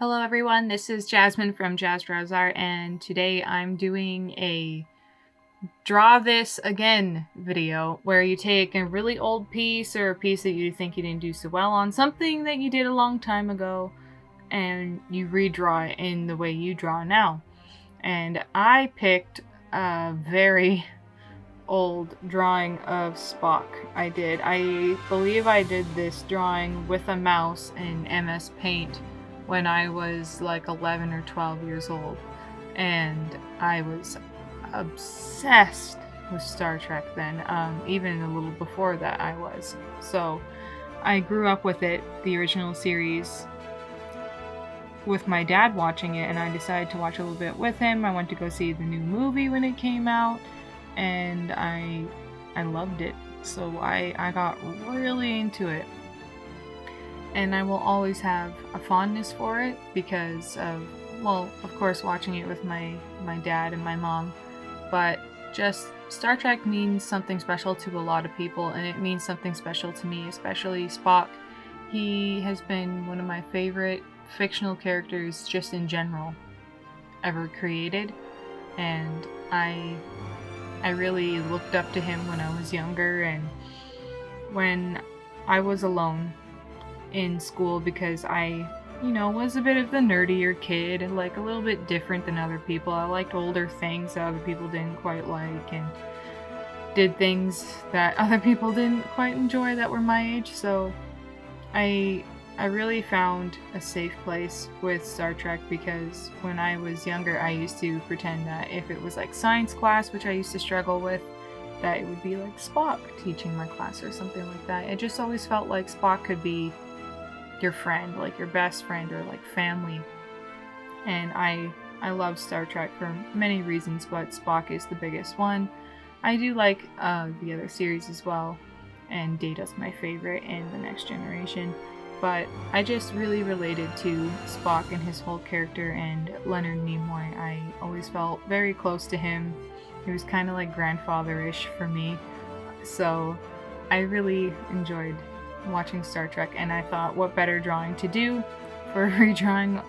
Hello everyone, this is Jasmine from Jazz Draws Art, and today I'm doing a draw this again video where you take a really old piece or a piece that you think you didn't do so well on, something that you did a long time ago, and you redraw it in the way you draw now. And I picked a very old drawing of Spock. I believe I did this drawing with a mouse in MS Paint when I was like 11 or 12 years old, and I was obsessed with Star Trek then. Even a little before that I was. So I grew up with it, the original series, with my dad watching it, and I decided to watch a little bit with him. I went to go see the new movie when it came out, and I loved it. So I got really into it. And I will always have a fondness for it because of, well, of course, watching it with my dad and my mom. But just Star Trek means something special to a lot of people, and it means something special to me, especially Spock. He has been one of my favorite fictional characters just in general ever created, and I really looked up to him when I was younger and when I was alone in school, because I, was a bit of the nerdier kid and like a little bit different than other people. I liked older things that other people didn't quite like, and did things that other people didn't quite enjoy that were my age. So I really found a safe place with Star Trek, because when I was younger I used to pretend that if it was like science class, which I used to struggle with, that it would be like Spock teaching my class or something like that. It just always felt like Spock could be your friend, like your best friend or like family. And I love Star Trek for many reasons, but Spock is the biggest one. I do like the other series as well, and Data's my favorite in The Next Generation. But I just really related to Spock and his whole character, and Leonard Nimoy. I always felt very close to him. He was kind of like grandfather-ish for me. So I really enjoyed watching Star Trek, and I thought, what better drawing to do for redrawing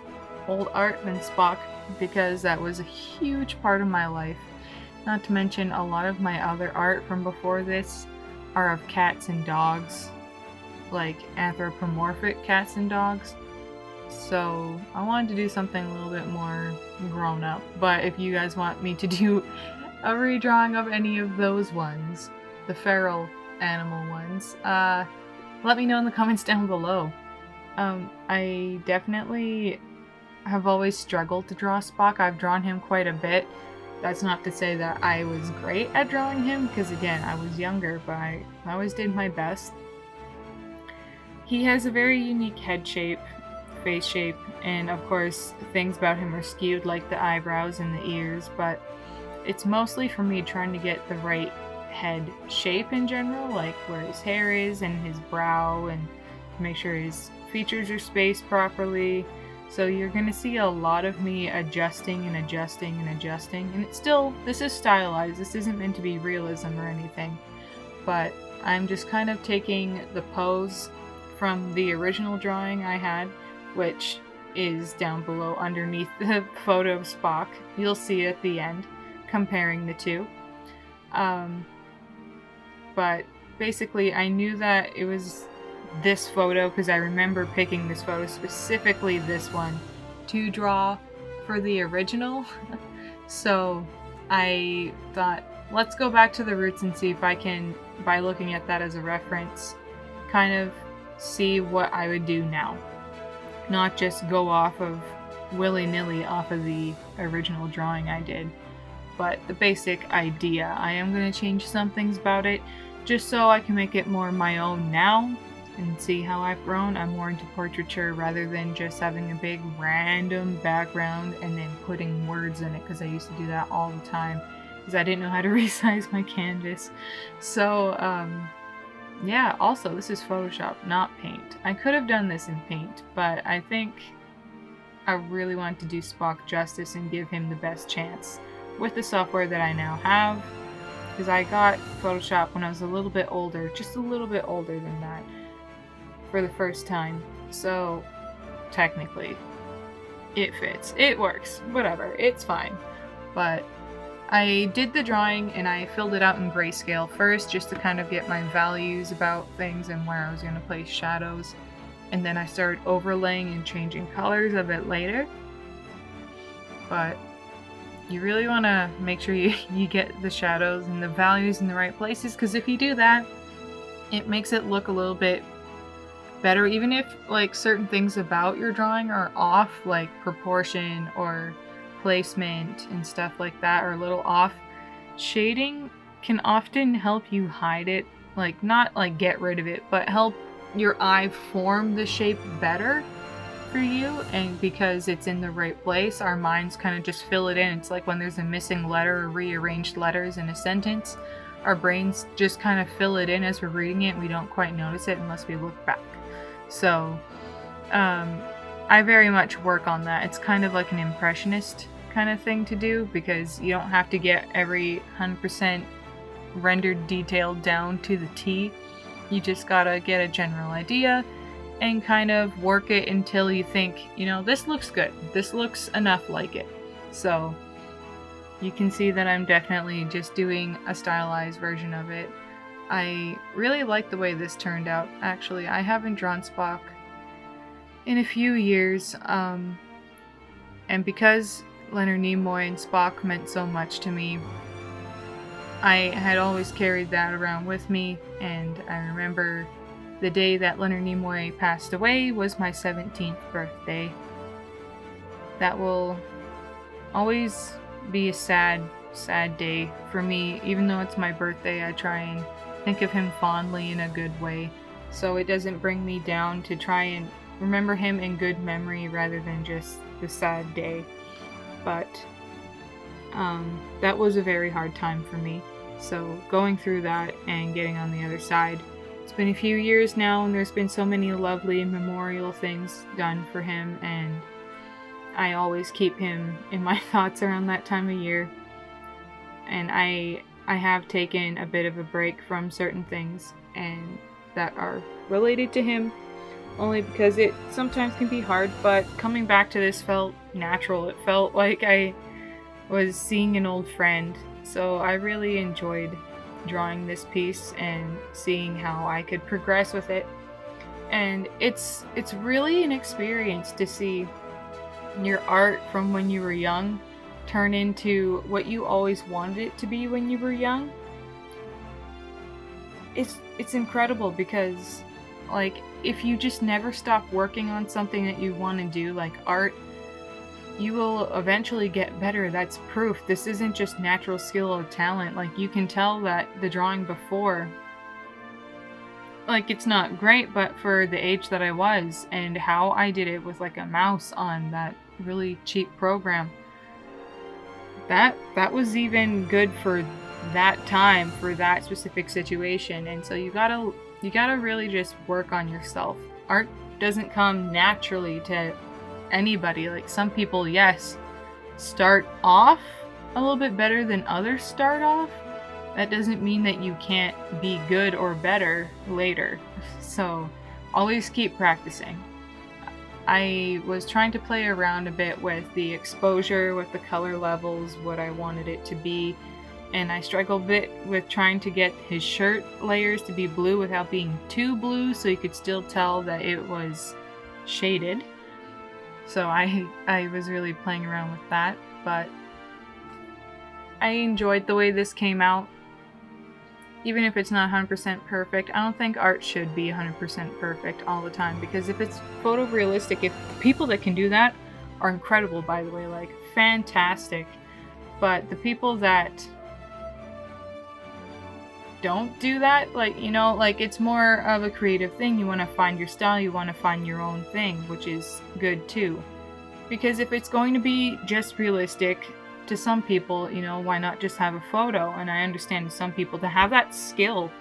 old art than Spock, because that was a huge part of my life. Not to mention, a lot of my other art from before this are of cats and dogs, like anthropomorphic cats and dogs. So I wanted to do something a little bit more grown up. But if you guys want me to do a redrawing of any of those ones, the feral animal ones, let me know in the comments down below. I definitely have always struggled to draw Spock. I've drawn him quite a bit. That's not to say that I was great at drawing him, because again, I was younger, but I always did my best. He has a very unique head shape, face shape, and of course things about him are skewed, like the eyebrows and the ears, but it's mostly for me trying to get the right head shape in general, like where his hair is and his brow, and make sure his features are spaced properly. So you're gonna see a lot of me adjusting and adjusting and adjusting, and it's still, this is stylized, this isn't meant to be realism or anything, but I'm just kind of taking the pose from the original drawing I had, which is down below underneath the photo of Spock. You'll see at the end, comparing the two. But basically I knew that it was this photo because I remember picking this photo, specifically this one, to draw for the original. So I thought, let's go back to the roots and see if I can, by looking at that as a reference, kind of see what I would do now. Not just go off of willy-nilly off of the original drawing I did, but the basic idea. I am going to change some things about it just so I can make it more my own now and see how I've grown. I'm more into portraiture rather than just having a big random background and then putting words in it, because I used to do that all the time because I didn't know how to resize my canvas. So yeah, also this is Photoshop, not Paint. I could have done this in Paint, but I think I really wanted to do Spock justice and give him the best chance with the software that I now have, because I got Photoshop when I was a little bit older, just a little bit older than that, for the first time. So technically it fits. It works. Whatever. It's fine. But I did the drawing and I filled it out in grayscale first just to kind of get my values about things and where I was going to place shadows. And then I started overlaying and changing colors a bit later. But you really want to make sure you get the shadows and the values in the right places, because if you do that, it makes it look a little bit better, even if like certain things about your drawing are off, like proportion or placement and stuff like that are a little off. Shading can often help you hide it, like not like get rid of it, but help your eye form the shape better for you. And because it's in the right place, our minds kind of just fill it in. It's like when there's a missing letter or rearranged letters in a sentence, our brains just kind of fill it in as we're reading it. We don't quite notice it unless we look back. So I very much work on that. It's kind of like an impressionist kind of thing to do, because you don't have to get every 100% rendered detail down to the T. You just gotta get a general idea and kind of work it until you think, you know, this looks good. This looks enough like it. So you can see that I'm definitely just doing a stylized version of it. I really like the way this turned out, actually. I haven't drawn Spock in a few years, and because Leonard Nimoy and Spock meant so much to me, I had always carried that around with me, and I remember the day that Leonard Nimoy passed away was my 17th birthday. That will always be a sad, sad day for me. Even though it's my birthday, I try and think of him fondly in a good way, so it doesn't bring me down, to try and remember him in good memory rather than just the sad day. But that was a very hard time for me. So going through that and getting on the other side, it's been a few years now, and there's been so many lovely memorial things done for him, and I always keep him in my thoughts around that time of year. And I have taken a bit of a break from certain things and that are related to him, only because it sometimes can be hard, but coming back to this felt natural. It felt like I was seeing an old friend, so I really enjoyed drawing this piece and seeing how I could progress with it. And it's really an experience to see your art from when you were young turn into what you always wanted it to be when you were young. It's incredible, because like if you just never stop working on something that you want to do, like art, you will eventually get better. That's proof. This isn't just natural skill or talent. Like you can tell that the drawing before, like it's not great, but for the age that I was and how I did it with like a mouse on that really cheap program, that was even good for that time, for that specific situation. And so you gotta really just work on yourself. Art doesn't come naturally to anybody. Like some people, yes, start off a little bit better than others start off. That doesn't mean that you can't be good or better later. So always keep practicing. I was trying to play around a bit with the exposure, with the color levels, what I wanted it to be, and I struggled a bit with trying to get his shirt layers to be blue without being too blue, so you could still tell that it was shaded. So I was really playing around with that, but I enjoyed the way this came out. Even if it's not 100% perfect, I don't think art should be 100% perfect all the time, because if it's photorealistic, if people that can do that are incredible, by the way, like fantastic. But the people that don't do that, like, you know, like it's more of a creative thing. You want to find your style, you want to find your own thing, which is good too. Because if it's going to be just realistic, to some people, you know, why not just have a photo? And I understand to some people to have that skill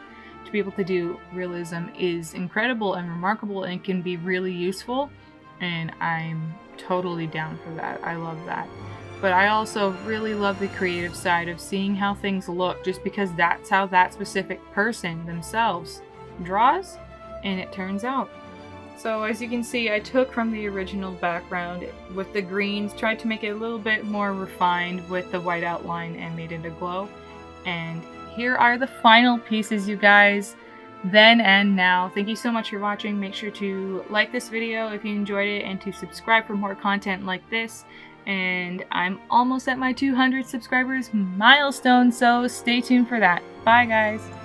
to be able to do realism is incredible and remarkable and can be really useful, and I'm totally down for that. I love that. But I also really love the creative side of seeing how things look, just because that's how that specific person themselves draws and it turns out. So as you can see, I took from the original background with the greens, tried to make it a little bit more refined with the white outline and made it a glow. And here are the final pieces, you guys. Then and now. Thank you so much for watching. Make sure to like this video if you enjoyed it and to subscribe for more content like this. And I'm almost at my 200 subscribers milestone, so stay tuned for that. Bye guys!